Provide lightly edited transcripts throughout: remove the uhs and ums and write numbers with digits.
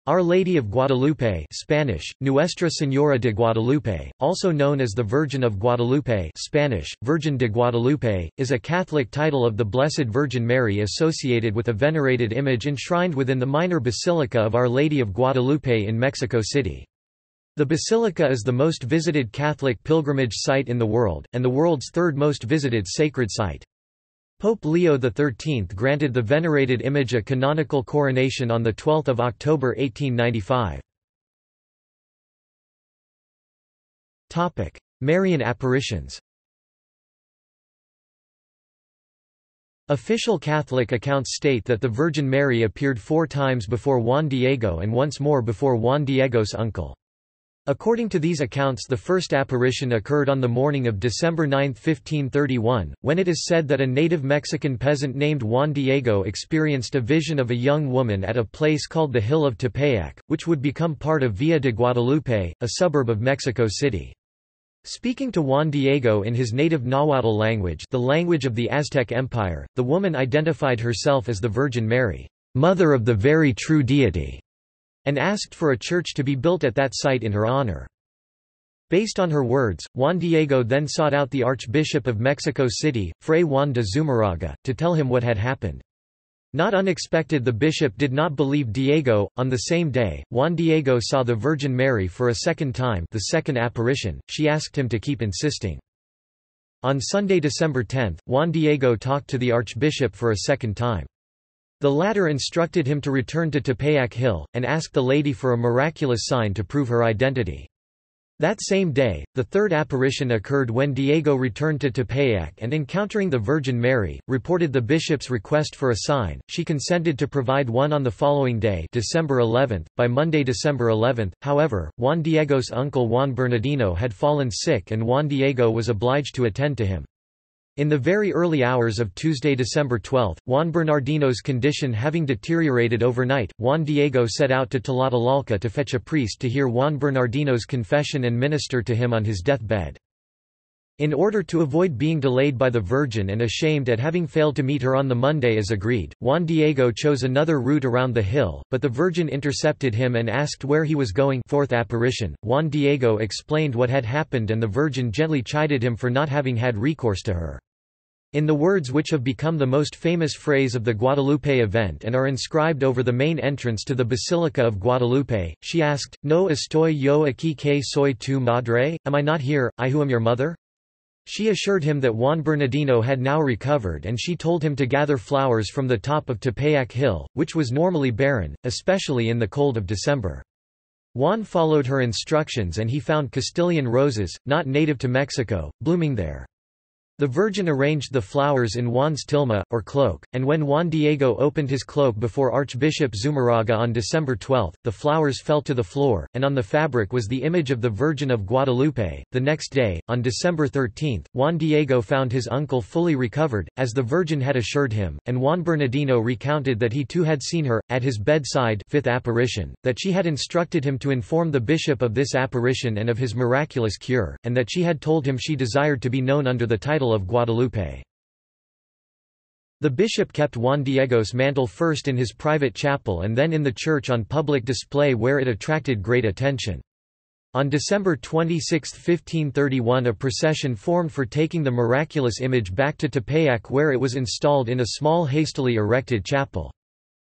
Our Lady of Guadalupe Spanish, Nuestra Señora de Guadalupe, also known as the Virgin of Guadalupe Spanish, Virgen de Guadalupe, is a Catholic title of the Blessed Virgin Mary associated with a venerated image enshrined within the minor basilica of Our Lady of Guadalupe in Mexico City. The basilica is the most visited Catholic pilgrimage site in the world, and the world's third most visited sacred site. Pope Leo XIII granted the venerated image a canonical coronation on 12 October 1895. Marian apparitions. Official Catholic accounts state that the Virgin Mary appeared 4 times before Juan Diego and once more before Juan Diego's uncle. According to these accounts, the first apparition occurred on the morning of December 9, 1531, when it is said that a native Mexican peasant named Juan Diego experienced a vision of a young woman at a place called the Hill of Tepeyac, which would become part of Villa de Guadalupe, a suburb of Mexico City. Speaking to Juan Diego in his native Nahuatl language, the language of the Aztec Empire, the woman identified herself as the Virgin Mary, mother of the very true deity, and asked for a church to be built at that site in her honor. Based on her words, Juan Diego then sought out the Archbishop of Mexico City, Fray Juan de Zumarraga, to tell him what had happened. Not unexpected, the bishop did not believe Diego. On the same day, Juan Diego saw the Virgin Mary for a second time, the second apparition. She asked him to keep insisting. On Sunday, December 10, Juan Diego talked to the Archbishop for a second time. The latter instructed him to return to Tepeyac Hill, and asked the lady for a miraculous sign to prove her identity. That same day, the third apparition occurred when Diego returned to Tepeyac and, encountering the Virgin Mary, reported the bishop's request for a sign. She consented to provide one on the following day, December 11. By Monday, December 11, however, Juan Diego's uncle Juan Bernardino had fallen sick and Juan Diego was obliged to attend to him. In the very early hours of Tuesday, December 12, Juan Bernardino's condition having deteriorated overnight, Juan Diego set out to Tlatelolco to fetch a priest to hear Juan Bernardino's confession and minister to him on his deathbed. In order to avoid being delayed by the Virgin and ashamed at having failed to meet her on the Monday as agreed, Juan Diego chose another route around the hill, but the Virgin intercepted him and asked where he was going. Fourth apparition, Juan Diego explained what had happened and the Virgin gently chided him for not having had recourse to her. In the words which have become the most famous phrase of the Guadalupe event and are inscribed over the main entrance to the Basilica of Guadalupe, she asked, "No estoy yo aquí que soy tu madre? Am I not here, I who am your mother?" She assured him that Juan Bernardino had now recovered and she told him to gather flowers from the top of Tepeyac Hill, which was normally barren, especially in the cold of December. Juan followed her instructions and he found Castilian roses, not native to Mexico, blooming there. The Virgin arranged the flowers in Juan's tilma, or cloak, and when Juan Diego opened his cloak before Archbishop Zumarraga on December 12, the flowers fell to the floor, and on the fabric was the image of the Virgin of Guadalupe. The next day, on December 13, Juan Diego found his uncle fully recovered, as the Virgin had assured him, and Juan Bernardino recounted that he too had seen her, at his bedside, fifth apparition, that she had instructed him to inform the bishop of this apparition and of his miraculous cure, and that she had told him she desired to be known under the title of Guadalupe. The bishop kept Juan Diego's mantle first in his private chapel and then in the church on public display where it attracted great attention. On December 26, 1531, a procession formed for taking the miraculous image back to Tepeyac where it was installed in a small hastily erected chapel.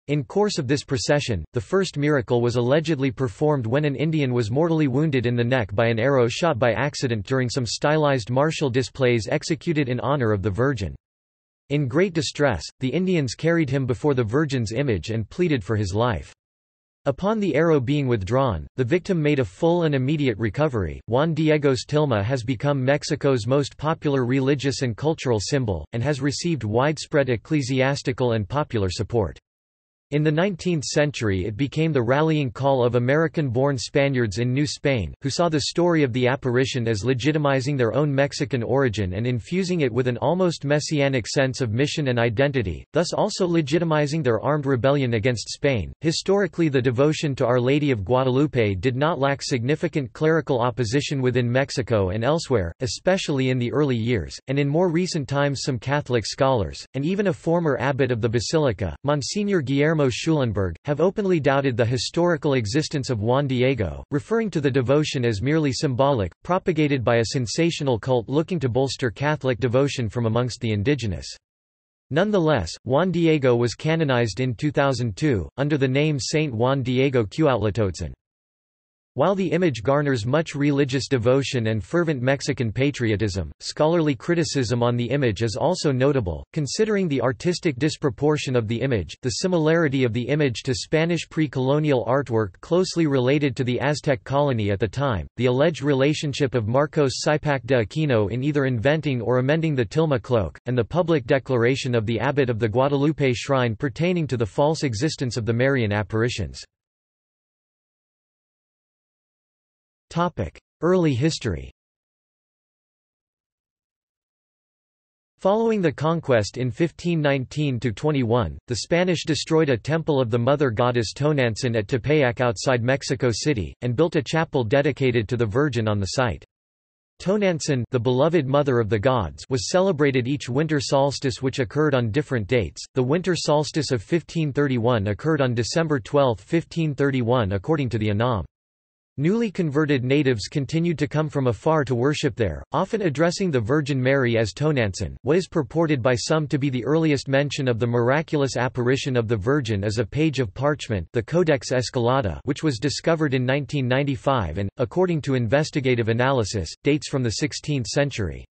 In course of this procession, the first miracle was allegedly performed when an Indian was mortally wounded in the neck by an arrow shot by accident during some stylized martial displays executed in honor of the Virgin. In great distress, the Indians carried him before the Virgin's image and pleaded for his life. Upon the arrow being withdrawn, the victim made a full and immediate recovery. Juan Diego's tilma has become Mexico's most popular religious and cultural symbol, and has received widespread ecclesiastical and popular support. In the 19th century it became the rallying call of American-born Spaniards in New Spain, who saw the story of the apparition as legitimizing their own Mexican origin and infusing it with an almost messianic sense of mission and identity, thus also legitimizing their armed rebellion against Spain. Historically, the devotion to Our Lady of Guadalupe did not lack significant clerical opposition within Mexico and elsewhere, especially in the early years, and in more recent times some Catholic scholars, and even a former abbot of the basilica, Monsignor Guillermo Guillermo Schulenberg, have openly doubted the historical existence of Juan Diego, referring to the devotion as merely symbolic, propagated by a sensational cult looking to bolster Catholic devotion from amongst the indigenous. Nonetheless, Juan Diego was canonized in 2002, under the name Saint Juan Diego Cuauhtlatotzin. While the image garners much religious devotion and fervent Mexican patriotism, scholarly criticism on the image is also notable, considering the artistic disproportion of the image, the similarity of the image to Spanish pre-colonial artwork closely related to the Aztec colony at the time, the alleged relationship of Marcos Sipac de Aquino in either inventing or amending the tilma cloak, and the public declaration of the abbot of the Guadalupe shrine pertaining to the false existence of the Marian apparitions. Early history. Following the conquest in 1519–21, the Spanish destroyed a temple of the mother goddess Tonantzin at Tepeyac outside Mexico City, and built a chapel dedicated to the Virgin on the site. Tonantzin, the beloved mother of the gods, was celebrated each winter solstice, which occurred on different dates. The winter solstice of 1531 occurred on December 12, 1531 according to the Anam. Newly converted natives continued to come from afar to worship there, often addressing the Virgin Mary as Tonantzin. What is purported by some to be the earliest mention of the miraculous apparition of the Virgin is a page of parchment, the Codex Escalada, which was discovered in 1995 and, according to investigative analysis, dates from the 16th century.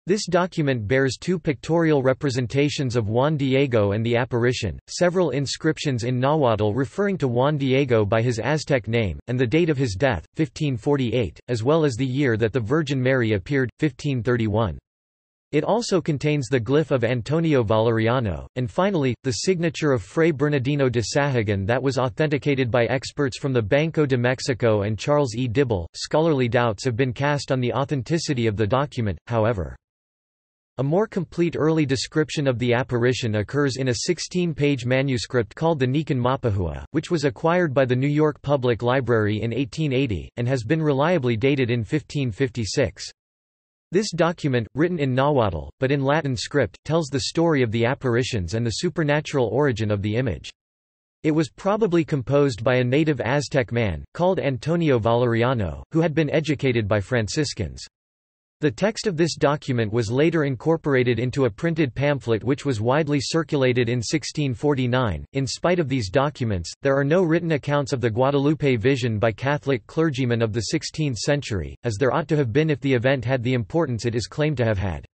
This document bears two pictorial representations of Juan Diego and the apparition, several inscriptions in Nahuatl referring to Juan Diego by his Aztec name, and the date of his death, 1548, as well as the year that the Virgin Mary appeared, 1531. It also contains the glyph of Antonio Valeriano, and finally, the signature of Fray Bernardino de Sahagun that was authenticated by experts from the Banco de Mexico and Charles E. Dibble. Scholarly doubts have been cast on the authenticity of the document, however. A more complete early description of the apparition occurs in a 16-page manuscript called the Nican Mapahua, which was acquired by the New York Public Library in 1880, and has been reliably dated in 1556. This document, written in Nahuatl, but in Latin script, tells the story of the apparitions and the supernatural origin of the image. It was probably composed by a native Aztec man, called Antonio Valeriano, who had been educated by Franciscans. The text of this document was later incorporated into a printed pamphlet which was widely circulated in 1649. In spite of these documents, there are no written accounts of the Guadalupe vision by Catholic clergymen of the 16th century, as there ought to have been if the event had the importance it is claimed to have had.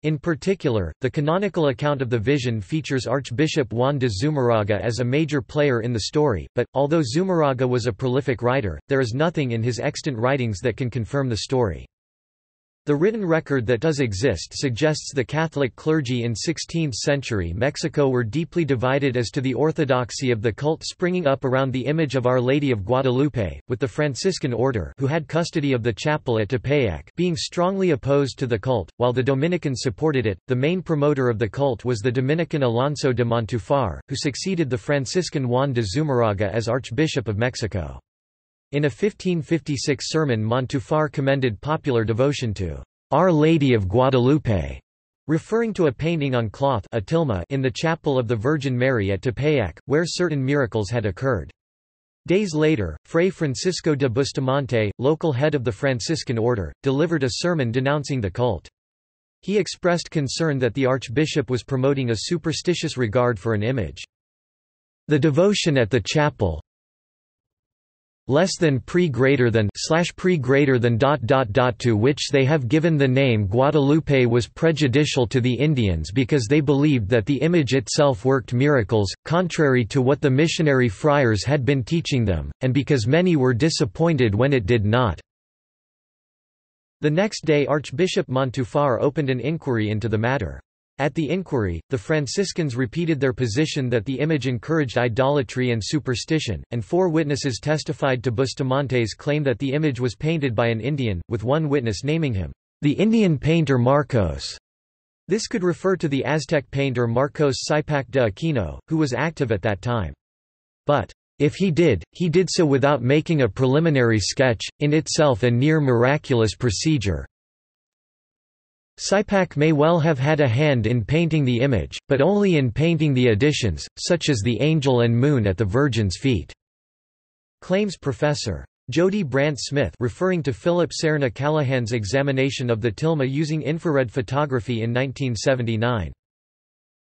In particular, the canonical account of the vision features Archbishop Juan de Zumarraga as a major player in the story, but, although Zumarraga was a prolific writer, there is nothing in his extant writings that can confirm the story. The written record that does exist suggests the Catholic clergy in 16th-century Mexico were deeply divided as to the orthodoxy of the cult springing up around the image of Our Lady of Guadalupe, with the Franciscan order who had custody of the chapel at Tepeyac being strongly opposed to the cult, while the Dominicans supported it. The main promoter of the cult was the Dominican Alonso de Montufar, who succeeded the Franciscan Juan de Zumarraga as Archbishop of Mexico. In a 1556 sermon, Montufar commended popular devotion to Our Lady of Guadalupe, referring to a painting on cloth, a tilma, in the chapel of the Virgin Mary at Tepeyac, where certain miracles had occurred. Days later, Fray Francisco de Bustamante, local head of the Franciscan order, delivered a sermon denouncing the cult. He expressed concern that the archbishop was promoting a superstitious regard for an image. The devotion at the chapel less than pre greater than to which they have given the name Guadalupe was prejudicial to the Indians because they believed that the image itself worked miracles, contrary to what the missionary friars had been teaching them, and because many were disappointed when it did not. The next day Archbishop Montufar opened an inquiry into the matter. At the inquiry, the Franciscans repeated their position that the image encouraged idolatry and superstition, and 4 witnesses testified to Bustamante's claim that the image was painted by an Indian, with one witness naming him, the Indian painter Marcos. This could refer to the Aztec painter Marcos Sipac de Aquino, who was active at that time. But, if he did so without making a preliminary sketch, in itself a near miraculous procedure. Saipak may well have had a hand in painting the image, but only in painting the additions, such as the angel and moon at the Virgin's feet," claims Professor Jody Brant Smith, referring to Philip Serna Callahan's examination of the tilma using infrared photography in 1979.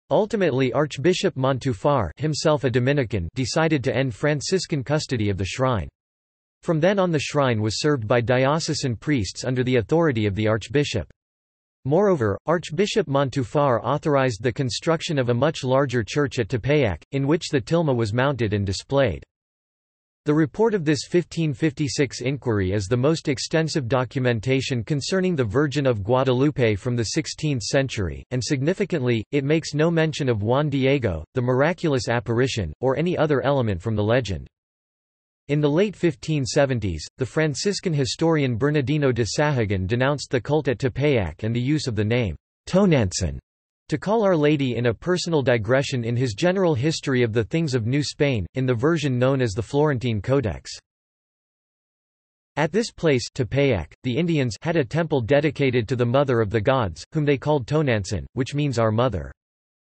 Ultimately, Archbishop Montufar, himself a Dominican, decided to end Franciscan custody of the shrine. From then on, the shrine was served by diocesan priests under the authority of the archbishop. Moreover, Archbishop Montufar authorized the construction of a much larger church at Tepeyac, in which the tilma was mounted and displayed. The report of this 1556 inquiry is the most extensive documentation concerning the Virgin of Guadalupe from the 16th century, and significantly, it makes no mention of Juan Diego, the miraculous apparition, or any other element from the legend. In the late 1570s, the Franciscan historian Bernardino de Sahagun denounced the cult at Tepeyac and the use of the name Tonantzin to call Our Lady in a personal digression in his General History of the Things of New Spain, in the version known as the Florentine Codex. At this place Tepeyac, the Indians had a temple dedicated to the Mother of the Gods, whom they called Tonantzin, which means Our Mother.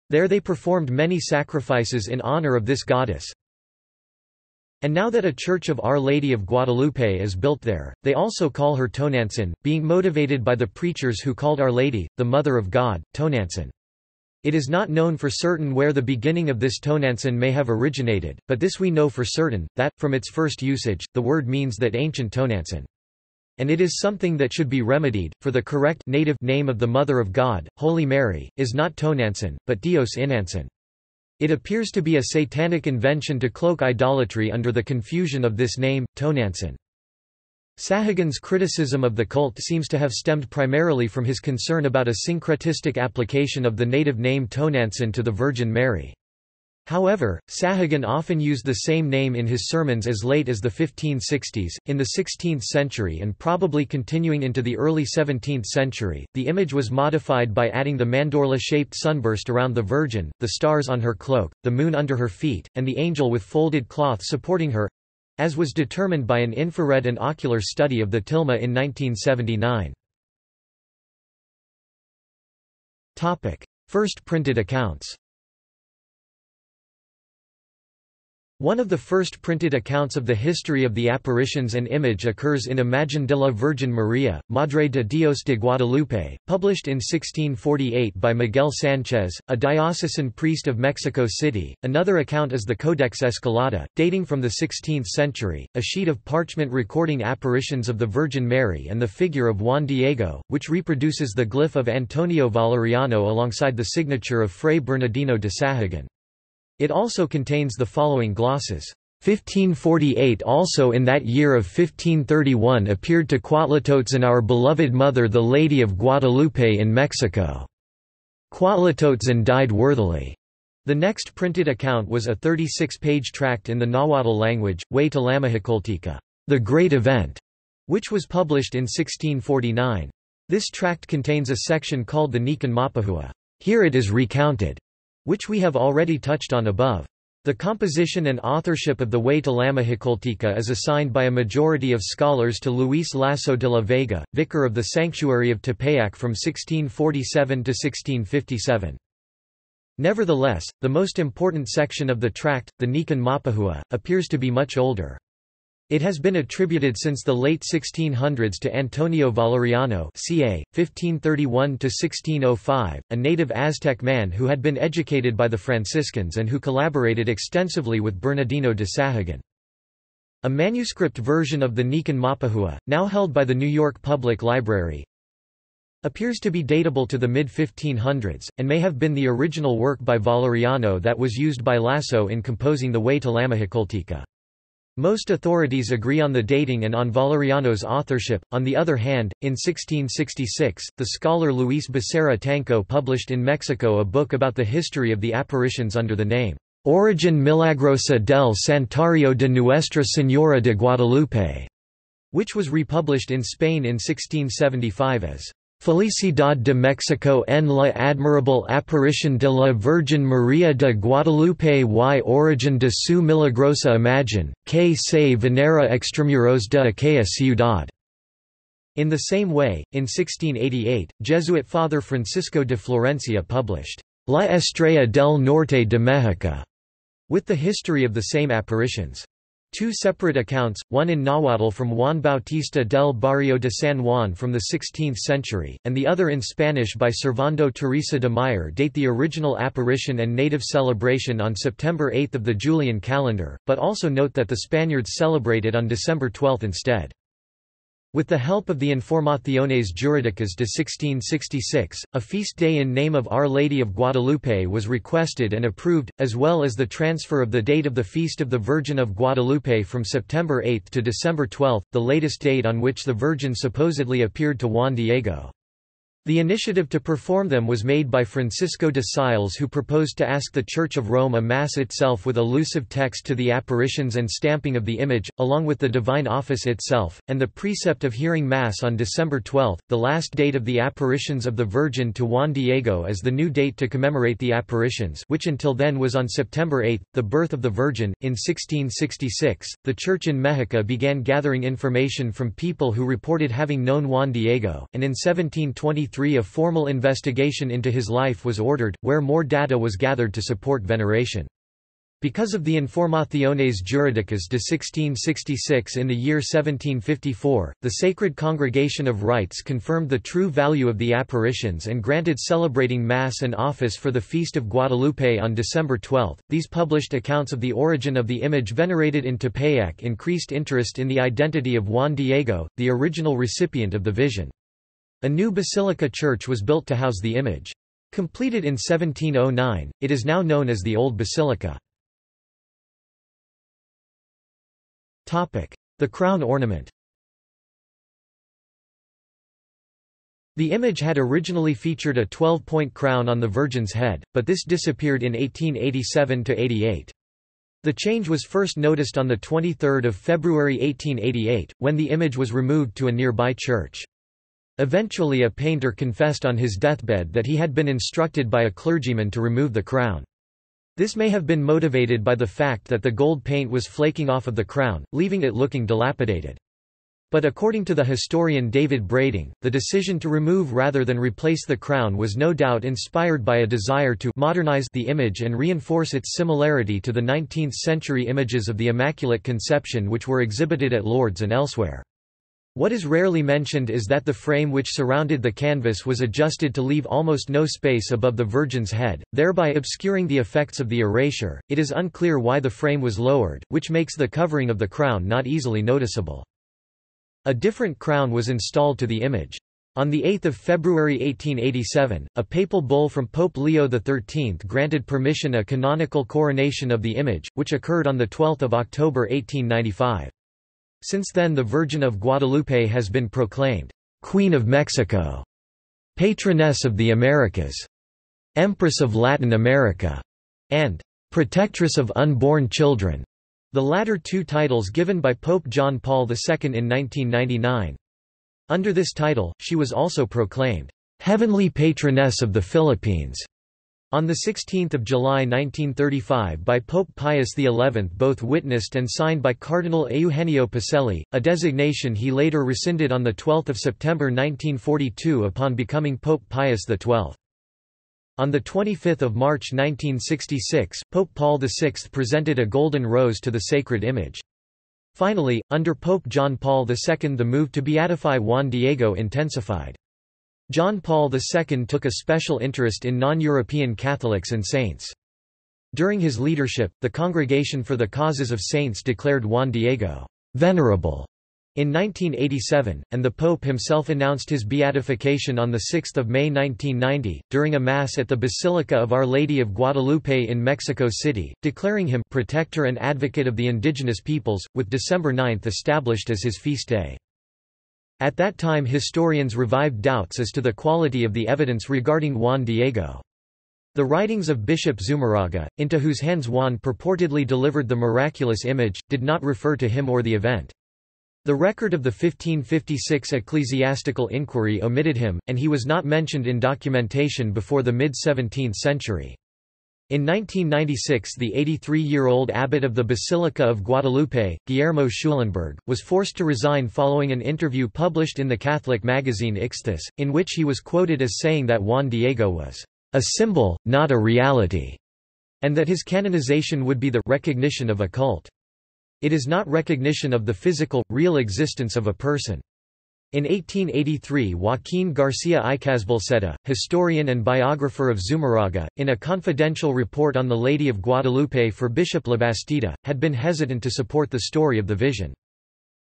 There they performed many sacrifices in honor of this goddess. And now that a church of Our Lady of Guadalupe is built there, they also call her Tonantzin, being motivated by the preachers who called Our Lady, the Mother of God, Tonantzin. It is not known for certain where the beginning of this Tonantzin may have originated, but this we know for certain, that, from its first usage, the word means that ancient Tonantzin. And it is something that should be remedied, for the correct native name of the Mother of God, Holy Mary, is not Tonantzin, but Dios Inantzin. It appears to be a satanic invention to cloak idolatry under the confusion of this name, Tonantzin. Sahagun's criticism of the cult seems to have stemmed primarily from his concern about a syncretistic application of the native name Tonantzin to the Virgin Mary. However, Sahagun often used the same name in his sermons as late as the 1560s. In the 16th century and probably continuing into the early 17th century, the image was modified by adding the mandorla-shaped sunburst around the Virgin, the stars on her cloak, the moon under her feet, and the angel with folded cloth supporting her, as was determined by an infrared and ocular study of the tilma in 1979. First printed accounts. One of the first printed accounts of the history of the apparitions and image occurs in Imagen de la Virgen María, Madre de Dios de Guadalupe, published in 1648 by Miguel Sánchez, a diocesan priest of Mexico City. Another account is the Codex Escalada, dating from the 16th century, a sheet of parchment recording apparitions of the Virgin Mary and the figure of Juan Diego, which reproduces the glyph of Antonio Valeriano alongside the signature of Fray Bernardino de Sahagun. It also contains the following glosses. 1548 Also in that year of 1531 appeared to Cuautlacotzin our beloved mother the Lady of Guadalupe in Mexico. Cuautlacotzin died worthily. The next printed account was a 36-page tract in the Nahuatl language, Way to Tlamahicoltica, the Great Event, which was published in 1649. This tract contains a section called the Nican Mapahua. Here it is recounted, which we have already touched on above. The composition and authorship of the Way to Tlamahicoltica is assigned by a majority of scholars to Luis Lasso de la Vega, vicar of the Sanctuary of Tepeyac from 1647 to 1657. Nevertheless, the most important section of the tract, the Nican Mapahua, appears to be much older. It has been attributed since the late 1600s to Antonio Valeriano ca. 1531–1605, a native Aztec man who had been educated by the Franciscans and who collaborated extensively with Bernardino de Sahagun. A manuscript version of the Nican Mapahua, now held by the New York Public Library, appears to be datable to the mid-1500s, and may have been the original work by Valeriano that was used by Lasso in composing the Way to Tlamahicoltica. Most authorities agree on the dating and on Valeriano's authorship. On the other hand, in 1666, the scholar Luis Becerra Tanco published in Mexico a book about the history of the apparitions under the name Origen Milagrosa del Santuario de Nuestra Señora de Guadalupe, which was republished in Spain in 1675 as Felicidad de México en la admirable aparición de la Virgen María de Guadalupe y origen de su milagrosa imagen, que se venera extramuros de aquella ciudad. In the same way, in 1688, Jesuit Father Francisco de Florencia published La Estrella del Norte de México, with the history of the same apparitions. Two separate accounts, one in Nahuatl from Juan Bautista del Barrio de San Juan from the 16th century, and the other in Spanish by Servando Teresa de Meyer, date the original apparition and native celebration on September 8 of the Julian calendar, but also note that the Spaniards celebrate it on December 12 instead. With the help of the Informaciones Jurídicas de 1666, a feast day in name of Our Lady of Guadalupe was requested and approved, as well as the transfer of the date of the Feast of the Virgin of Guadalupe from September 8 to December 12, the latest date on which the Virgin supposedly appeared to Juan Diego. The initiative to perform them was made by Francisco de Sales, who proposed to ask the Church of Rome a Mass itself with allusive text to the apparitions and stamping of the image, along with the Divine Office itself, and the precept of hearing Mass on December 12, the last date of the apparitions of the Virgin to Juan Diego as the new date to commemorate the apparitions, which until then was on September 8, the birth of the Virgin. In 1666, the Church in Mexico began gathering information from people who reported having known Juan Diego, and in 1723 a formal investigation into his life was ordered, where more data was gathered to support veneration. Because of the Informaciones Jurídicas de 1666 in the year 1754, the Sacred Congregation of Rites confirmed the true value of the apparitions and granted celebrating Mass and office for the Feast of Guadalupe on December 12. These published accounts of the origin of the image venerated in Tepeyac increased interest in the identity of Juan Diego, the original recipient of the vision. A new basilica church was built to house the image. Completed in 1709, it is now known as the Old Basilica. The crown ornament. The image had originally featured a 12-point crown on the Virgin's head, but this disappeared in 1887–88. The change was first noticed on 23 February 1888, when the image was removed to a nearby church. Eventually a painter confessed on his deathbed that he had been instructed by a clergyman to remove the crown. This may have been motivated by the fact that the gold paint was flaking off of the crown, leaving it looking dilapidated. But according to the historian David Brading, the decision to remove rather than replace the crown was no doubt inspired by a desire to modernize the image and reinforce its similarity to the 19th-century images of the Immaculate Conception which were exhibited at Lourdes and elsewhere. What is rarely mentioned is that the frame which surrounded the canvas was adjusted to leave almost no space above the Virgin's head, thereby obscuring the effects of the erasure. It is unclear why the frame was lowered, which makes the covering of the crown not easily noticeable. A different crown was installed to the image. On 8 February 1887, a papal bull from Pope Leo XIII granted permission a canonical coronation of the image, which occurred on 12 October 1895. Since then the Virgin of Guadalupe has been proclaimed, "Queen of Mexico", "Patroness of the Americas", "Empress of Latin America", and "Protectress of Unborn Children", the latter two titles given by Pope John Paul II in 1999. Under this title, she was also proclaimed, "Heavenly Patroness of the Philippines", on 16 July 1935 by Pope Pius XI, both witnessed and signed by Cardinal Eugenio Pacelli, a designation he later rescinded on 12 September 1942 upon becoming Pope Pius XII. On 25 March 1966, Pope Paul VI presented a golden rose to the sacred image. Finally, under Pope John Paul II the move to beatify Juan Diego intensified. John Paul II took a special interest in non-European Catholics and saints. During his leadership, the Congregation for the Causes of Saints declared Juan Diego venerable in 1987, and the Pope himself announced his beatification on 6 May 1990, during a Mass at the Basilica of Our Lady of Guadalupe in Mexico City, declaring him protector and advocate of the indigenous peoples, with December 9 established as his feast day. At that time historians revived doubts as to the quality of the evidence regarding Juan Diego. The writings of Bishop Zumarraga, into whose hands Juan purportedly delivered the miraculous image, did not refer to him or the event. The record of the 1556 ecclesiastical inquiry omitted him, and he was not mentioned in documentation before the mid-17th century. In 1996 the 83-year-old abbot of the Basilica of Guadalupe, Guillermo Schulenberg, was forced to resign following an interview published in the Catholic magazine Ixtus, in which he was quoted as saying that Juan Diego was a symbol, not a reality, and that his canonization would be the recognition of a cult. It is not recognition of the physical, real existence of a person. In 1883 Joaquín García Icazbalceta, historian and biographer of Zumarraga, in a confidential report on the Lady of Guadalupe for Bishop Labastida, had been hesitant to support the story of the vision.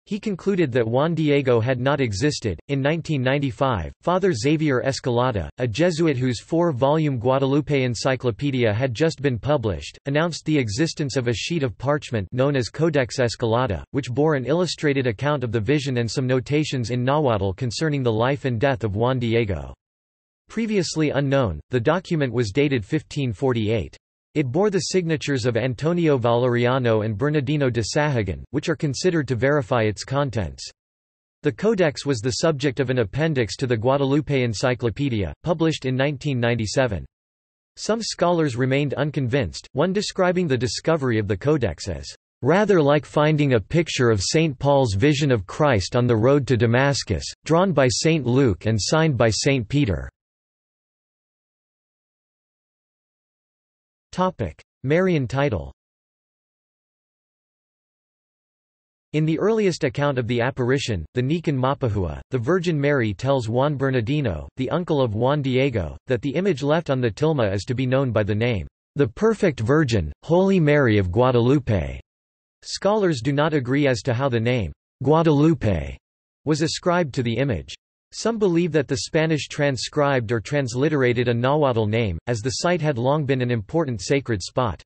He concluded that Juan Diego had not existed. In 1995, Father Xavier Escalada, a Jesuit whose 4-volume Guadalupe encyclopedia had just been published, announced the existence of a sheet of parchment known as Codex Escalada, which bore an illustrated account of the vision and some notations in Nahuatl concerning the life and death of Juan Diego. Previously unknown, the document was dated 1548. It bore the signatures of Antonio Valeriano and Bernardino de Sahagun, which are considered to verify its contents. The codex was the subject of an appendix to the Guadalupe Encyclopedia, published in 1997. Some scholars remained unconvinced, one describing the discovery of the codex as rather like finding a picture of St. Paul's vision of Christ on the road to Damascus, drawn by St. Luke and signed by St. Peter. Marian title. In the earliest account of the apparition, the Nican Mapahua, the Virgin Mary tells Juan Bernardino, the uncle of Juan Diego, that the image left on the tilma is to be known by the name, the Perfect Virgin, Holy Mary of Guadalupe. Scholars do not agree as to how the name, Guadalupe, was ascribed to the image. Some believe that the Spanish transcribed or transliterated a Nahuatl name, as the site had long been an important sacred spot.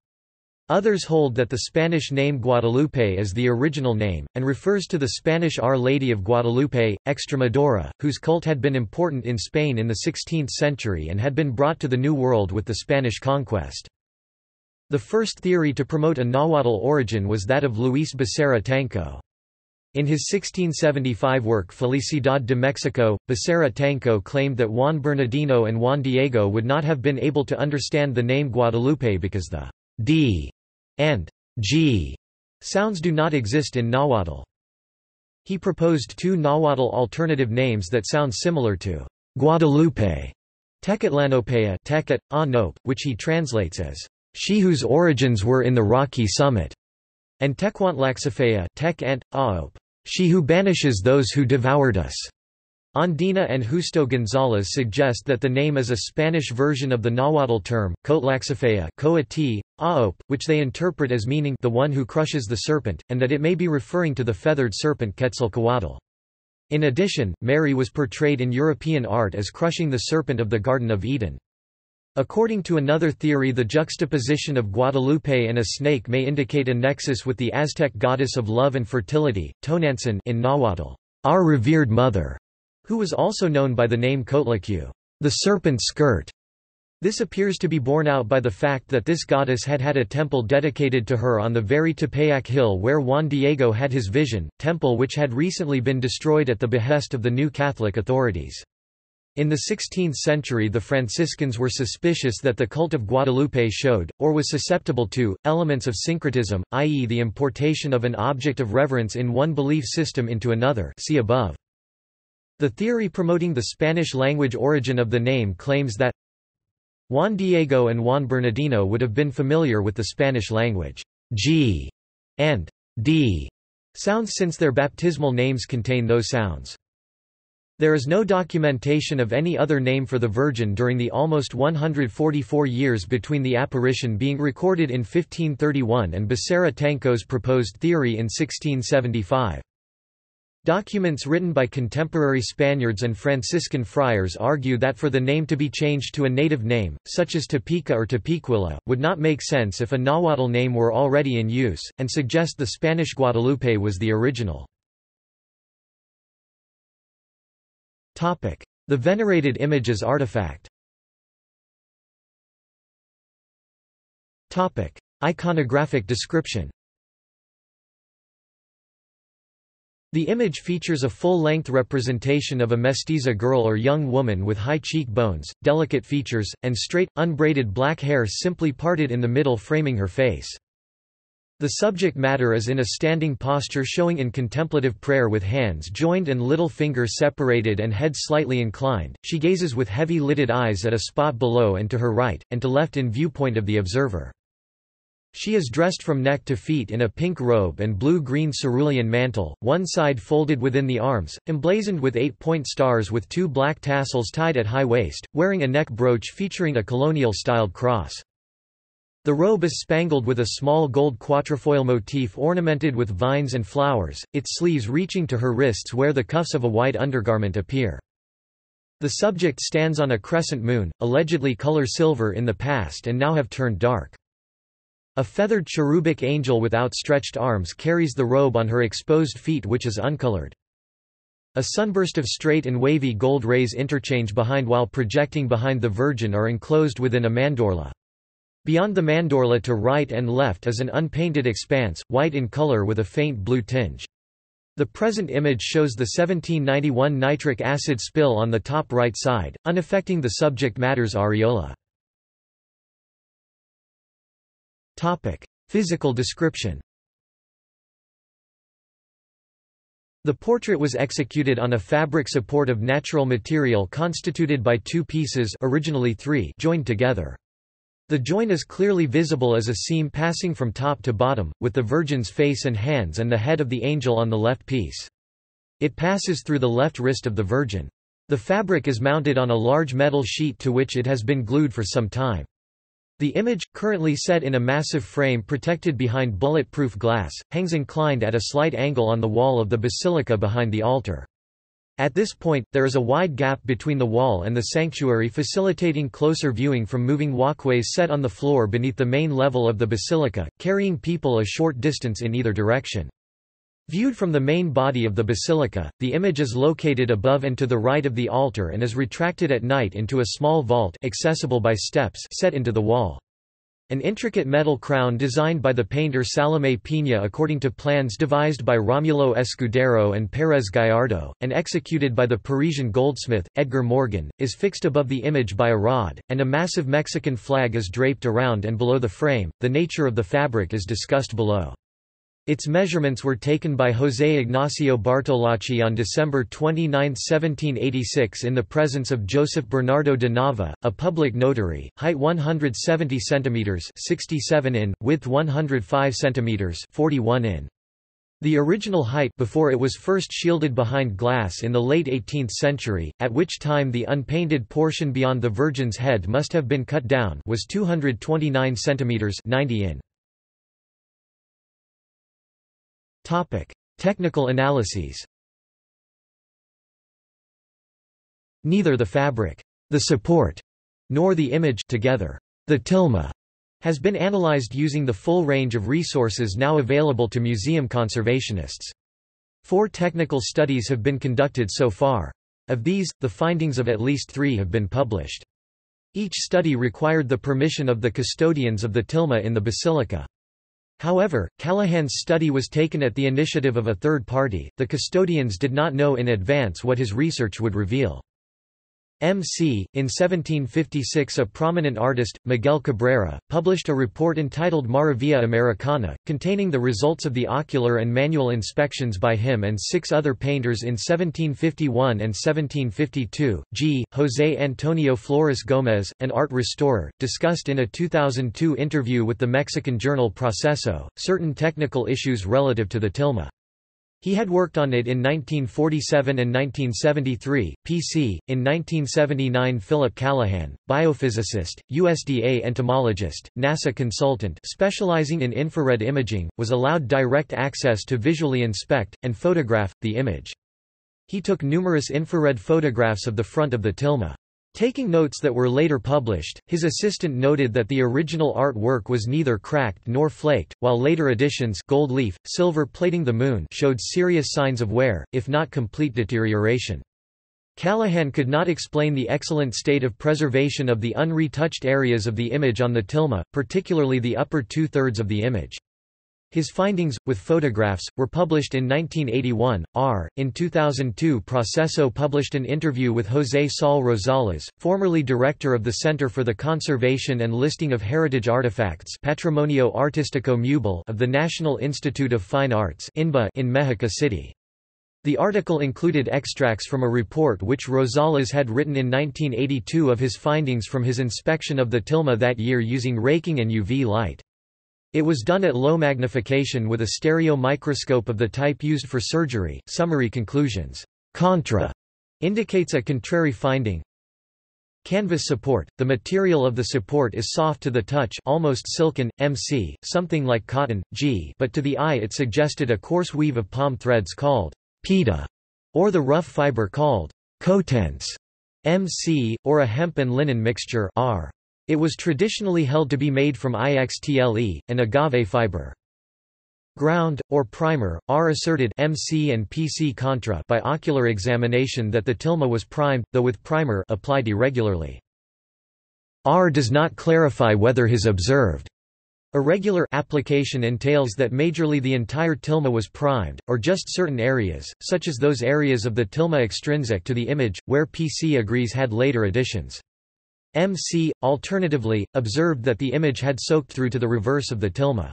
Others hold that the Spanish name Guadalupe is the original name, and refers to the Spanish Our Lady of Guadalupe, Extremadura, whose cult had been important in Spain in the 16th century and had been brought to the New World with the Spanish conquest. The first theory to promote a Nahuatl origin was that of Luis Becerra Tanco. In his 1675 work Felicidad de Mexico, Becerra Tanco claimed that Juan Bernardino and Juan Diego would not have been able to understand the name Guadalupe because the d and g sounds do not exist in Nahuatl. He proposed two Nahuatl alternative names that sound similar to Guadalupe, Tecatlanopea Tecat, Nope, which he translates as she whose origins were in the rocky summit, and Tecuantlaxafea Tec Ant, Aop, she who banishes those who devoured us. Andina and Justo González suggest that the name is a Spanish version of the Nahuatl term, Cotlaxafea Coati, Aop, which they interpret as meaning the one who crushes the serpent, and that it may be referring to the feathered serpent Quetzalcoatl. In addition, Mary was portrayed in European art as crushing the serpent of the Garden of Eden. According to another theory, the juxtaposition of Guadalupe and a snake may indicate a nexus with the Aztec goddess of love and fertility, Tonantzin in Nahuatl, our revered mother, who was also known by the name Cotlacu, the serpent skirt. This appears to be borne out by the fact that this goddess had had a temple dedicated to her on the very Tepeyac hill where Juan Diego had his vision, temple which had recently been destroyed at the behest of the new Catholic authorities. In the 16th century the Franciscans were suspicious that the cult of Guadalupe showed, or was susceptible to, elements of syncretism, i.e. the importation of an object of reverence in one belief system into another, see above. The theory promoting the Spanish-language origin of the name claims that Juan Diego and Juan Bernardino would have been familiar with the Spanish language G and D sounds since their baptismal names contain those sounds. There is no documentation of any other name for the Virgin during the almost 144 years between the apparition being recorded in 1531 and Becerra Tanco's proposed theory in 1675. Documents written by contemporary Spaniards and Franciscan friars argue that for the name to be changed to a native name, such as Tepica or Tepiquila, would not make sense if a Nahuatl name were already in use, and suggest the Spanish Guadalupe was the original. The venerated image as artifact. Iconographic description. The image features a full-length representation of a mestiza girl or young woman with high cheekbones, delicate features, and straight, unbraided black hair simply parted in the middle framing her face. The subject matter is in a standing posture showing in contemplative prayer with hands joined and little finger separated and head slightly inclined. She gazes with heavy-lidded eyes at a spot below and to her right, and to left in viewpoint of the observer. She is dressed from neck to feet in a pink robe and blue-green cerulean mantle, one side folded within the arms, emblazoned with 8-point stars with 2 black tassels tied at high waist, wearing a neck brooch featuring a colonial-styled cross. The robe is spangled with a small gold quatrefoil motif ornamented with vines and flowers, its sleeves reaching to her wrists where the cuffs of a white undergarment appear. The subject stands on a crescent moon, allegedly color silver in the past and now have turned dark. A feathered cherubic angel with outstretched arms carries the robe on her exposed feet which is uncolored. A sunburst of straight and wavy gold rays interchange behind while projecting behind the Virgin are enclosed within a mandorla. Beyond the mandorla to right and left is an unpainted expanse, white in color with a faint blue tinge. The present image shows the 1791 nitric acid spill on the top right side, unaffecting the subject matter's areola. Physical description. The portrait was executed on a fabric support of natural material constituted by 2 pieces, originally 3, joined together. The join is clearly visible as a seam passing from top to bottom, with the Virgin's face and hands and the head of the angel on the left piece. It passes through the left wrist of the Virgin. The fabric is mounted on a large metal sheet to which it has been glued for some time. The image, currently set in a massive frame protected behind bullet-proof glass, hangs inclined at a slight angle on the wall of the basilica behind the altar. At this point, there is a wide gap between the wall and the sanctuary facilitating closer viewing from moving walkways set on the floor beneath the main level of the basilica, carrying people a short distance in either direction. Viewed from the main body of the basilica, the image is located above and to the right of the altar and is retracted at night into a small vault accessible by steps set into the wall. An intricate metal crown designed by the painter Salomé Pina according to plans devised by Romulo Escudero and Pérez Gallardo, and executed by the Parisian goldsmith, Edgar Morgan, is fixed above the image by a rod, and a massive Mexican flag is draped around and below the frame. The nature of the fabric is discussed below. Its measurements were taken by José Ignacio Bartolacci on December 29, 1786 in the presence of Joseph Bernardo de Nava, a public notary. Height 170 cm 67 in, width 105 cm 41 in. The original height before it was first shielded behind glass in the late 18th century, at which time the unpainted portion beyond the Virgin's head must have been cut down, was 229 cm 90 in. Technical analyses. Neither the fabric, the support, nor the image together, the tilma, has been analyzed using the full range of resources now available to museum conservationists. 4 technical studies have been conducted so far. Of these, the findings of at least 3 have been published. Each study required the permission of the custodians of the tilma in the basilica. However, Callahan's study was taken at the initiative of a third party. The custodians did not know in advance what his research would reveal. M.C. In 1756 a prominent artist, Miguel Cabrera, published a report entitled Maravilla Americana, containing the results of the ocular and manual inspections by him and 6 other painters in 1751 and 1752. G. José Antonio Flores Gómez, an art restorer, discussed in a 2002 interview with the Mexican journal Proceso, certain technical issues relative to the tilma. He had worked on it in 1947 and 1973. P.C. In 1979 Philip Callahan, biophysicist, USDA entomologist, NASA consultant specializing in infrared imaging, was allowed direct access to visually inspect, and photograph, the image. He took numerous infrared photographs of the front of the tilma. Taking notes that were later published, his assistant noted that the original artwork was neither cracked nor flaked, while later editions gold leaf, silver plating the moon showed serious signs of wear, if not complete deterioration. Callahan could not explain the excellent state of preservation of the unretouched areas of the image on the tilma, particularly the upper 2/3 of the image. His findings, with photographs, were published in 1981. In 2002, Proceso published an interview with José Saul Rosales, formerly director of the Center for the Conservation and Listing of Heritage Artifacts Patrimonio Artístico Mubile of the National Institute of Fine Arts in Mexico City. The article included extracts from a report which Rosales had written in 1982 of his findings from his inspection of the tilma that year using raking and UV light. It was done at low magnification with a stereo microscope of the type used for surgery. Summary conclusions. Contra indicates a contrary finding. Canvas support. The material of the support is soft to the touch, almost silken, MC, something like cotton, G, but to the eye it suggested a coarse weave of palm threads called pita, or the rough fiber called cotense, MC, or a hemp and linen mixture, R. It was traditionally held to be made from IXTLE, an agave fiber. Ground, or primer, R asserted MC and PC contra by ocular examination that the tilma was primed, though with primer applied irregularly. R does not clarify whether his observed irregular application entails that majorly the entire tilma was primed, or just certain areas, such as those areas of the tilma extrinsic to the image, where PC agrees had later additions. MC, alternatively, observed that the image had soaked through to the reverse of the tilma.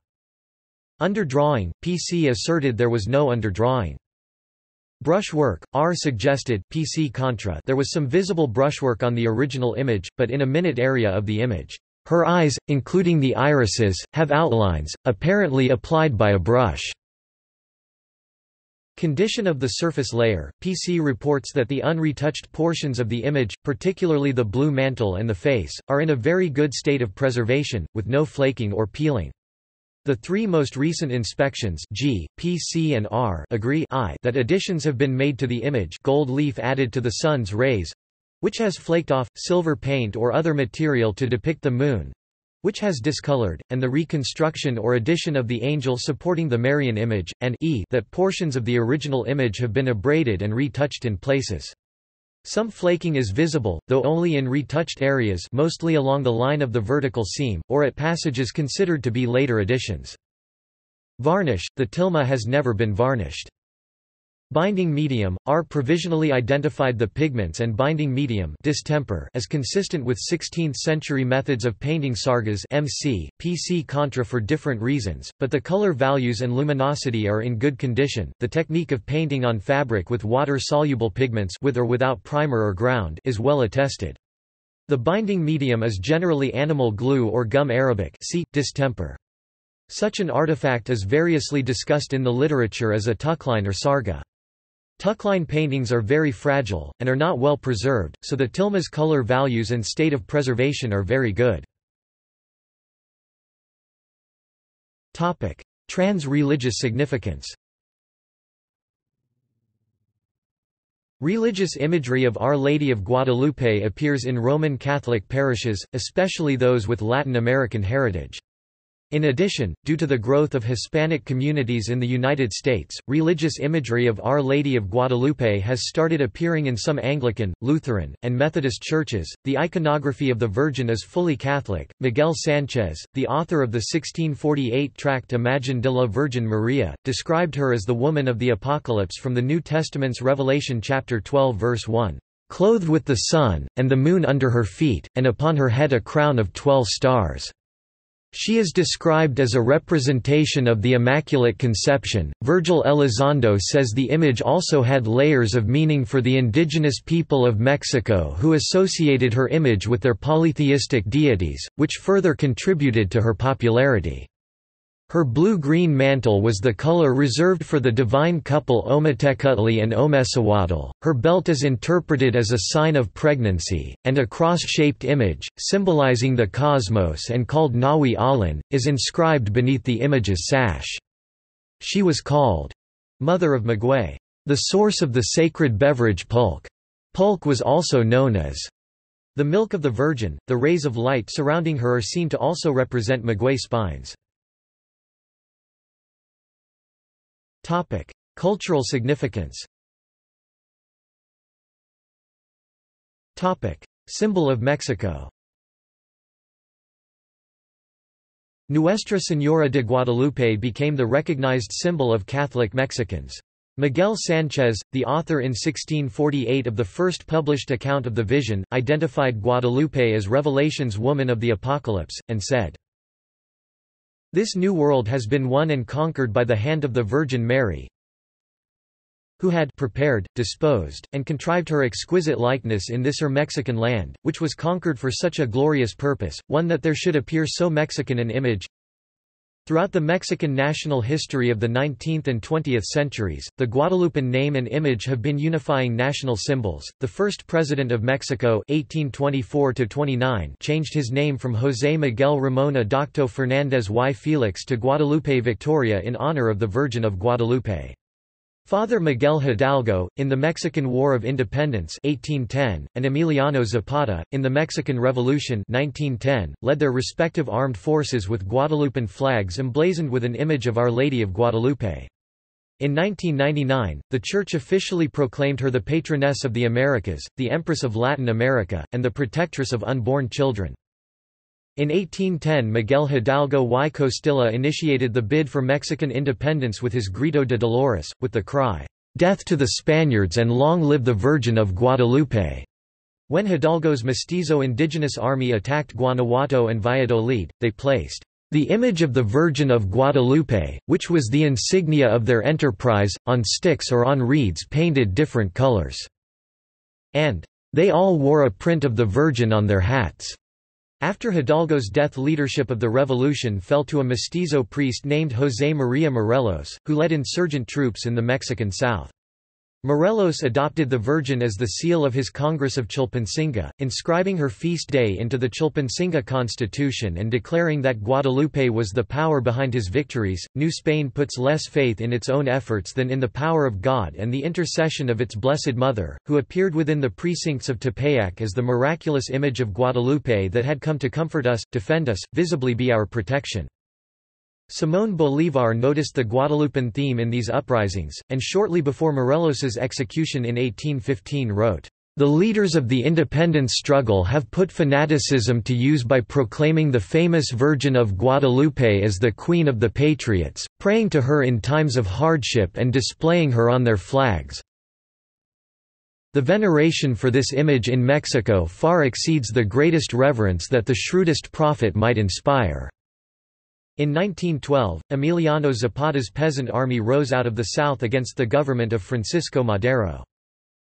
Underdrawing, PC asserted there was no underdrawing. Brushwork, R suggested PC contra there was some visible brushwork on the original image, but in a minute area of the image. Her eyes, including the irises, have outlines, apparently applied by a brush. Condition of the surface layer. PC reports that the unretouched portions of the image, particularly the blue mantle and the face, are in a very good state of preservation, with no flaking or peeling. The three most recent inspections G, PC and R agree that additions have been made to the image, gold leaf added to the sun's rays, which has flaked off, silver paint or other material to depict the moon, which has discolored, and the reconstruction or addition of the angel supporting the Marian image, and that portions of the original image have been abraded and retouched in places. Some flaking is visible, though only in retouched areas, mostly along the line of the vertical seam, or at passages considered to be later additions. Varnish. The tilma has never been varnished. Binding medium. R provisionally identified the pigments and binding medium distemper as consistent with 16th-century methods of painting sargas MC, PC contra for different reasons, but the color values and luminosity are in good condition. The technique of painting on fabric with water-soluble pigments with or without primer or ground is well attested. The binding medium is generally animal glue or gum arabic see, distemper. Such an artifact is variously discussed in the literature as a tuckline or sarga. Tuckline paintings are very fragile, and are not well preserved, so the tilma's color values and state of preservation are very good. Trans-religious significance. Religious imagery of Our Lady of Guadalupe appears in Roman Catholic parishes, especially those with Latin American heritage. In addition, due to the growth of Hispanic communities in the United States, religious imagery of Our Lady of Guadalupe has started appearing in some Anglican, Lutheran, and Methodist churches. The iconography of the Virgin is fully Catholic. Miguel Sanchez, the author of the 1648 tract Imagen de la Virgen Maria, described her as the woman of the Apocalypse from the New Testament's Revelation chapter 12 verse 1, "Clothed with the sun, and the moon under her feet, and upon her head a crown of 12 stars." She is described as a representation of the Immaculate Conception. Virgil Elizondo says the image also had layers of meaning for the indigenous people of Mexico who associated her image with their polytheistic deities, which further contributed to her popularity. Her blue-green mantle was the color reserved for the divine couple Ometecutli and Omesahuatl. Her belt is interpreted as a sign of pregnancy, and a cross-shaped image, symbolizing the cosmos and called Nawi Alan, is inscribed beneath the image's sash. She was called Mother of Maguey, the source of the sacred beverage pulque. Pulque was also known as the milk of the Virgin. The rays of light surrounding her are seen to also represent Maguey spines. Cultural significance. Symbol of Mexico. Nuestra Señora de Guadalupe became the recognized symbol of Catholic Mexicans. Miguel Sánchez, the author in 1648 of the first published account of the vision, identified Guadalupe as Revelation's woman of the Apocalypse, and said, "This new world has been won and conquered by the hand of the Virgin Mary, who had prepared, disposed, and contrived her exquisite likeness in this her Mexican land, which was conquered for such a glorious purpose, one that there should appear so Mexican an image." Throughout the Mexican national history of the 19th and 20th centuries, the Guadalupan name and image have been unifying national symbols. The first president of Mexico, 1824-29, changed his name from José Miguel Ramón Adocto Fernández y Félix to Guadalupe Victoria in honor of the Virgin of Guadalupe. Father Miguel Hidalgo, in the Mexican War of Independence 1810, and Emiliano Zapata, in the Mexican Revolution 1910, led their respective armed forces with Guadalupan flags emblazoned with an image of Our Lady of Guadalupe. In 1999, the Church officially proclaimed her the patroness of the Americas, the Empress of Latin America, and the protectress of unborn children. In 1810 Miguel Hidalgo y Costilla initiated the bid for Mexican independence with his Grito de Dolores, with the cry, "Death to the Spaniards and long live the Virgin of Guadalupe." When Hidalgo's mestizo indigenous army attacked Guanajuato and Valladolid, they placed the image of the Virgin of Guadalupe, which was the insignia of their enterprise, on sticks or on reeds painted different colors, and they all wore a print of the Virgin on their hats. After Hidalgo's death, leadership of the revolution fell to a mestizo priest named José María Morelos, who led insurgent troops in the Mexican South. Morelos adopted the Virgin as the seal of his Congress of Chilpancingo, inscribing her feast day into the Chilpancingo Constitution and declaring that Guadalupe was the power behind his victories. New Spain puts less faith in its own efforts than in the power of God and the intercession of its Blessed Mother, who appeared within the precincts of Tepeyac as the miraculous image of Guadalupe that had come to comfort us, defend us, visibly be our protection. Simón Bolívar noticed the Guadalupan theme in these uprisings, and shortly before Morelos's execution in 1815 wrote, "The leaders of the independence struggle have put fanaticism to use by proclaiming the famous Virgin of Guadalupe as the Queen of the Patriots, praying to her in times of hardship and displaying her on their flags. The veneration for this image in Mexico far exceeds the greatest reverence that the shrewdest prophet might inspire." In 1912, Emiliano Zapata's peasant army rose out of the south against the government of Francisco Madero.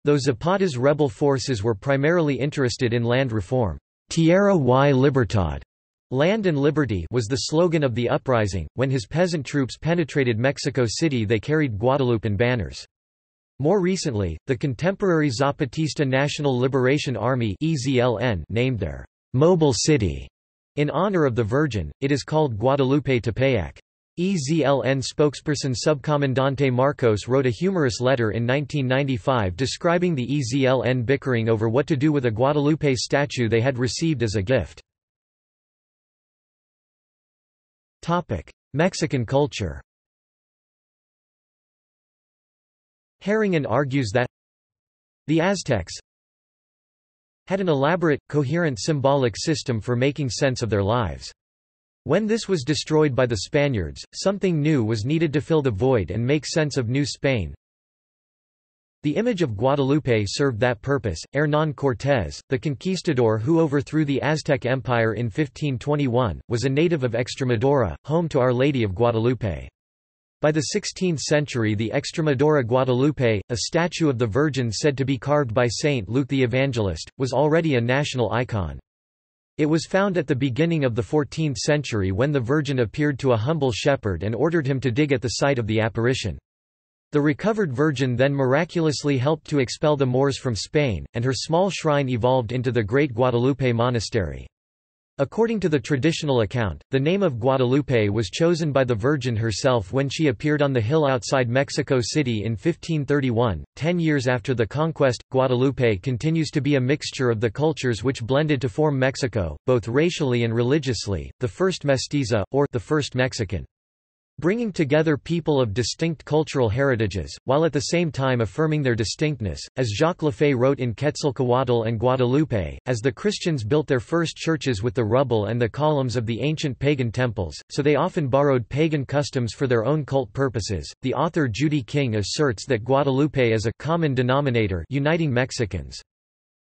Though Zapata's rebel forces were primarily interested in land reform, "Tierra y Libertad," land and liberty, was the slogan of the uprising. When his peasant troops penetrated Mexico City, they carried Guadalupan banners. More recently, the contemporary Zapatista National Liberation Army (EZLN) named their mobile city in honor of the Virgin. It is called Guadalupe Tepeyac. EZLN spokesperson Subcomandante Marcos wrote a humorous letter in 1995 describing the EZLN bickering over what to do with a Guadalupe statue they had received as a gift. Mexican culture. Harrington argues that the Aztecs had an elaborate, coherent symbolic system for making sense of their lives. When this was destroyed by the Spaniards, something new was needed to fill the void and make sense of New Spain. The image of Guadalupe served that purpose. Hernán Cortés, the conquistador who overthrew the Aztec Empire in 1521, was a native of Extremadura, home to Our Lady of Guadalupe. By the 16th century, the Extremadura Guadalupe, a statue of the Virgin said to be carved by Saint Luke the Evangelist, was already a national icon. It was found at the beginning of the 14th century when the Virgin appeared to a humble shepherd and ordered him to dig at the site of the apparition. The recovered Virgin then miraculously helped to expel the Moors from Spain, and her small shrine evolved into the Great Guadalupe Monastery. According to the traditional account, the name of Guadalupe was chosen by the Virgin herself when she appeared on the hill outside Mexico City in 1531. 10 years after the conquest, Guadalupe continues to be a mixture of the cultures which blended to form Mexico, both racially and religiously, the first mestiza, or the first Mexican. bringing together people of distinct cultural heritages, while at the same time affirming their distinctness, as Jacques Lafay wrote in Quetzalcoatl and Guadalupe, as the Christians built their first churches with the rubble and the columns of the ancient pagan temples, so they often borrowed pagan customs for their own cult purposes. The author Judy King asserts that Guadalupe is a common denominator uniting Mexicans.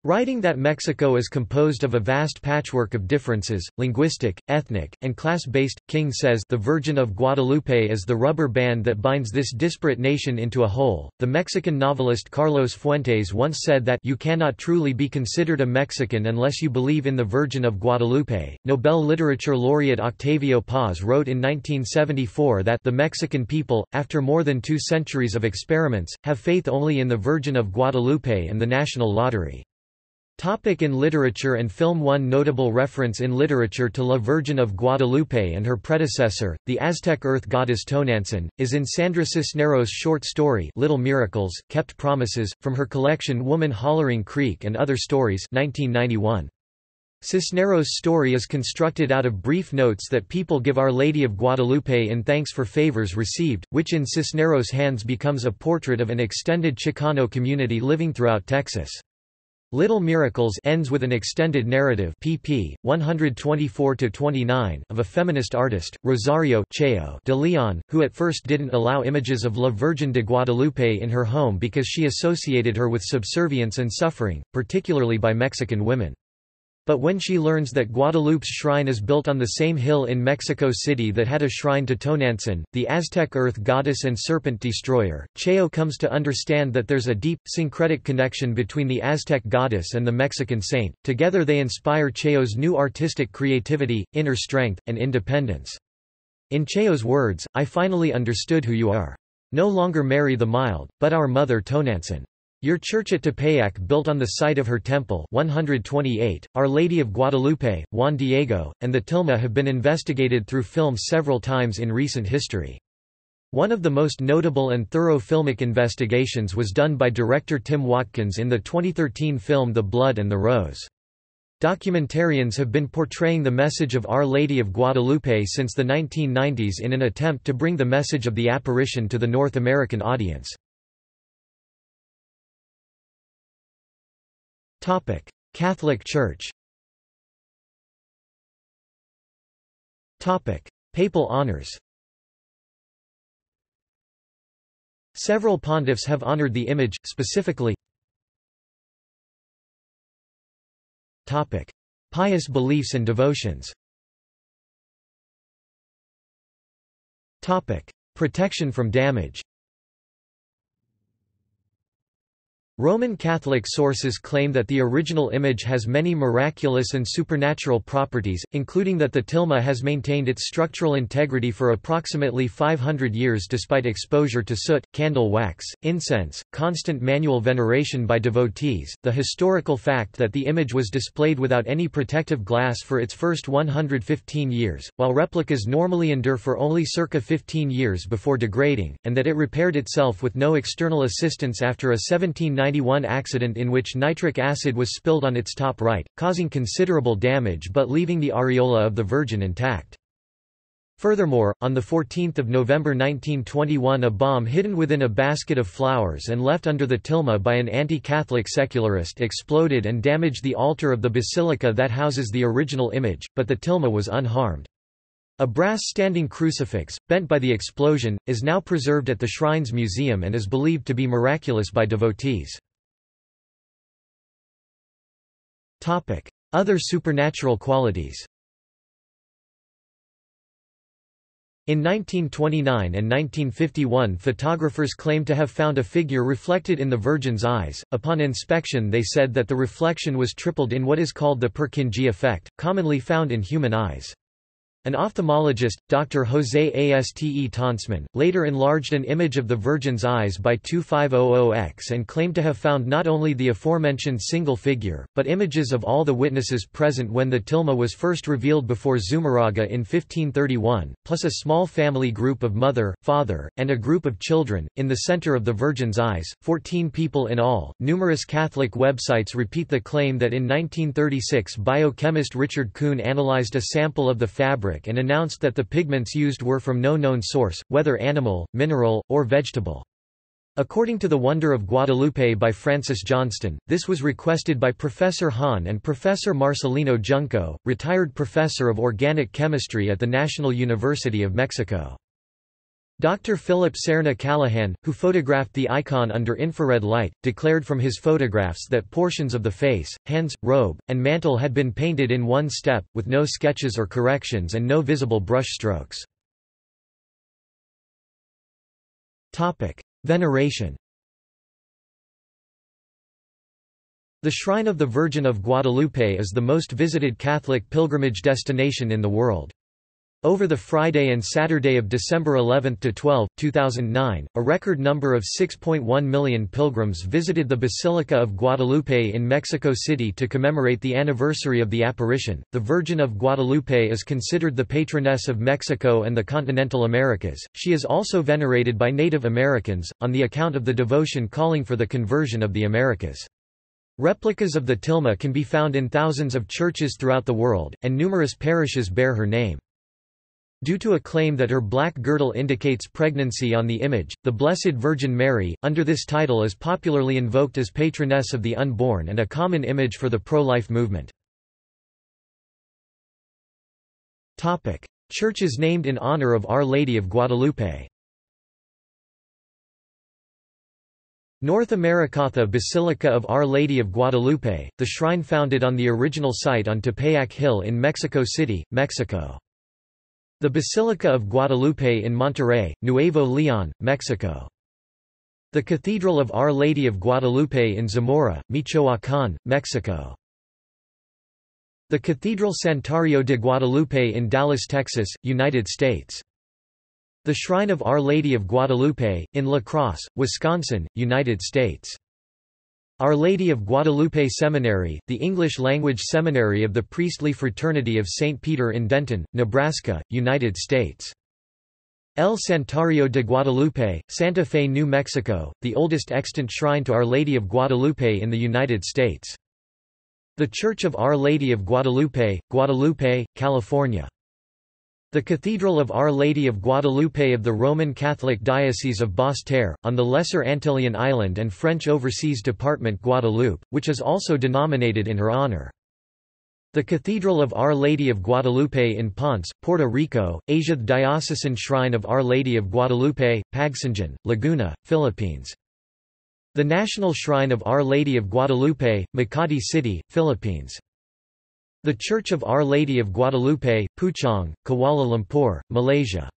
Writing that Mexico is composed of a vast patchwork of differences, linguistic, ethnic, and class-based, King says the Virgin of Guadalupe is the rubber band that binds this disparate nation into a whole. The Mexican novelist Carlos Fuentes once said that you cannot truly be considered a Mexican unless you believe in the Virgin of Guadalupe. Nobel Literature laureate Octavio Paz wrote in 1974 that the Mexican people, after more than 2 centuries of experiments, have faith only in the Virgin of Guadalupe and the national lottery. In literature and film. One notable reference in literature to La Virgin of Guadalupe and her predecessor, the Aztec earth goddess Tonantzin, is in Sandra Cisneros' short story Little Miracles, Kept Promises, from her collection Woman Hollering Creek and Other Stories 1991. Cisneros' story is constructed out of brief notes that people give Our Lady of Guadalupe in thanks for favors received, which in Cisneros' hands becomes a portrait of an extended Chicano community living throughout Texas. Little Miracles ends with an extended narrative pp. 124–29 of a feminist artist, Rosario Cheo de Leon, who at first didn't allow images of La Virgen de Guadalupe in her home because she associated her with subservience and suffering, particularly by Mexican women. But when she learns that Guadalupe's shrine is built on the same hill in Mexico City that had a shrine to Tonantzin, the Aztec earth goddess and serpent destroyer, Cheo comes to understand that there's a deep, syncretic connection between the Aztec goddess and the Mexican saint. Together they inspire Cheo's new artistic creativity, inner strength, and independence. In Cheo's words, I finally understood who you are. No longer Mary the Mild, but our mother Tonantzin. Your church at Tepeyac built on the site of her temple 128, Our Lady of Guadalupe, Juan Diego, and the tilma have been investigated through film several times in recent history. One of the most notable and thorough filmic investigations was done by director Tim Watkins in the 2013 film The Blood and the Rose. Documentarians have been portraying the message of Our Lady of Guadalupe since the 1990s in an attempt to bring the message of the apparition to the North American audience. Catholic Church. Papal honors. Several pontiffs have honored the image, specifically pious beliefs and devotions. Protection from damage. Roman Catholic sources claim that the original image has many miraculous and supernatural properties, including that the tilma has maintained its structural integrity for approximately 500 years despite exposure to soot, candle wax, incense, constant manual veneration by devotees, the historical fact that the image was displayed without any protective glass for its first 115 years, while replicas normally endure for only circa 15 years before degrading, and that it repaired itself with no external assistance after a 1791 accident in which nitric acid was spilled on its top right, causing considerable damage but leaving the areola of the Virgin intact. Furthermore, on 14 November 1921 a bomb hidden within a basket of flowers and left under the tilma by an anti-Catholic secularist exploded and damaged the altar of the basilica that houses the original image, but the tilma was unharmed. A brass standing crucifix, bent by the explosion, is now preserved at the Shrine's Museum and is believed to be miraculous by devotees. Other supernatural qualities. In 1929 and 1951 photographers claimed to have found a figure reflected in the Virgin's eyes. Upon inspection they said that the reflection was tripled in what is called the Purkinje effect, commonly found in human eyes. An ophthalmologist, Dr. José Aste Tonsman, later enlarged an image of the Virgin's eyes by 2500x and claimed to have found not only the aforementioned single figure, but images of all the witnesses present when the tilma was first revealed before Zumarraga in 1531, plus a small family group of mother, father, and a group of children. In the center of the Virgin's eyes, 14 people in all. Numerous Catholic websites repeat the claim that in 1936 biochemist Richard Kuhn analyzed a sample of the fabric fabric and announced that the pigments used were from no known source, whether animal, mineral, or vegetable. According to The Wonder of Guadalupe by Francis Johnston, this was requested by Professor Hahn and Professor Marcelino Junco, retired professor of organic chemistry at the National University of Mexico. Dr. Philip Serna Callahan, who photographed the icon under infrared light, declared from his photographs that portions of the face, hands, robe, and mantle had been painted in one step, with no sketches or corrections and no visible brush strokes. Veneration. The Shrine of the Virgin of Guadalupe is the most visited Catholic pilgrimage destination in the world. Over the Friday and Saturday of December 11–12, 2009, a record number of 6.1 million pilgrims visited the Basilica of Guadalupe in Mexico City to commemorate the anniversary of the apparition. The Virgin of Guadalupe is considered the patroness of Mexico and the continental Americas. She is also venerated by Native Americans, on the account of the devotion calling for the conversion of the Americas. Replicas of the tilma can be found in thousands of churches throughout the world, and numerous parishes bear her name. Due to a claim that her black girdle indicates pregnancy on the image, the Blessed Virgin Mary, under this title, is popularly invoked as patroness of the unborn and a common image for the pro-life movement. Churches named in honor of Our Lady of Guadalupe. North Americatha Basilica of Our Lady of Guadalupe, the shrine founded on the original site on Tepeyac Hill in Mexico City, Mexico. The Basilica of Guadalupe in Monterrey, Nuevo León, Mexico. The Cathedral of Our Lady of Guadalupe in Zamora, Michoacán, Mexico. The Cathedral Santuario de Guadalupe in Dallas, Texas, United States. The Shrine of Our Lady of Guadalupe, in La Crosse, Wisconsin, United States. Our Lady of Guadalupe Seminary, the English-language seminary of the priestly fraternity of St. Peter in Denton, Nebraska, United States. El Santuario de Guadalupe, Santa Fe, New Mexico, the oldest extant shrine to Our Lady of Guadalupe in the United States. The Church of Our Lady of Guadalupe, Guadalupe, California. The Cathedral of Our Lady of Guadalupe of the Roman Catholic Diocese of Basse-Terre, on the Lesser Antillean island and French Overseas Department Guadeloupe, which is also denominated in her honor. The Cathedral of Our Lady of Guadalupe in Ponce, Puerto Rico, Asia. The Diocesan Shrine of Our Lady of Guadalupe, Pagsanjan, Laguna, Philippines. The National Shrine of Our Lady of Guadalupe, Makati City, Philippines. The Church of Our Lady of Guadalupe, Puchong, Kuala Lumpur, Malaysia.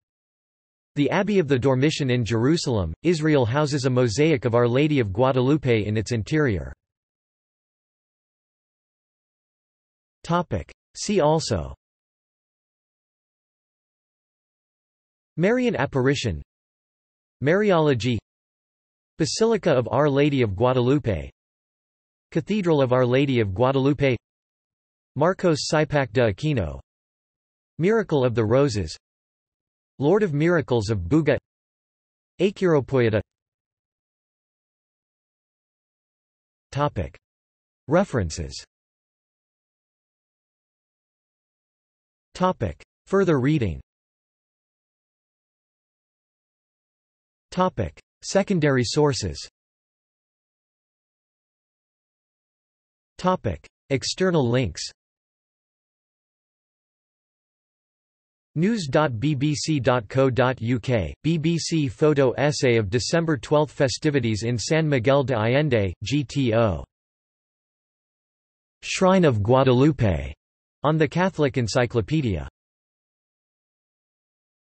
The Abbey of the Dormition in Jerusalem, Israel houses a mosaic of Our Lady of Guadalupe in its interior. See also: Marian apparition, Mariology, Basilica of Our Lady of Guadalupe, Cathedral of Our Lady of Guadalupe, Marcos Sipac de Aquino, Miracle of the Roses, Lord of Miracles of Buga, Acuropoieta. References. Further reading. Secondary sources. External links. News.bbc.co.uk, BBC photo essay of December 12 festivities in San Miguel de Allende, GTO. Shrine of Guadalupe, on the Catholic Encyclopedia.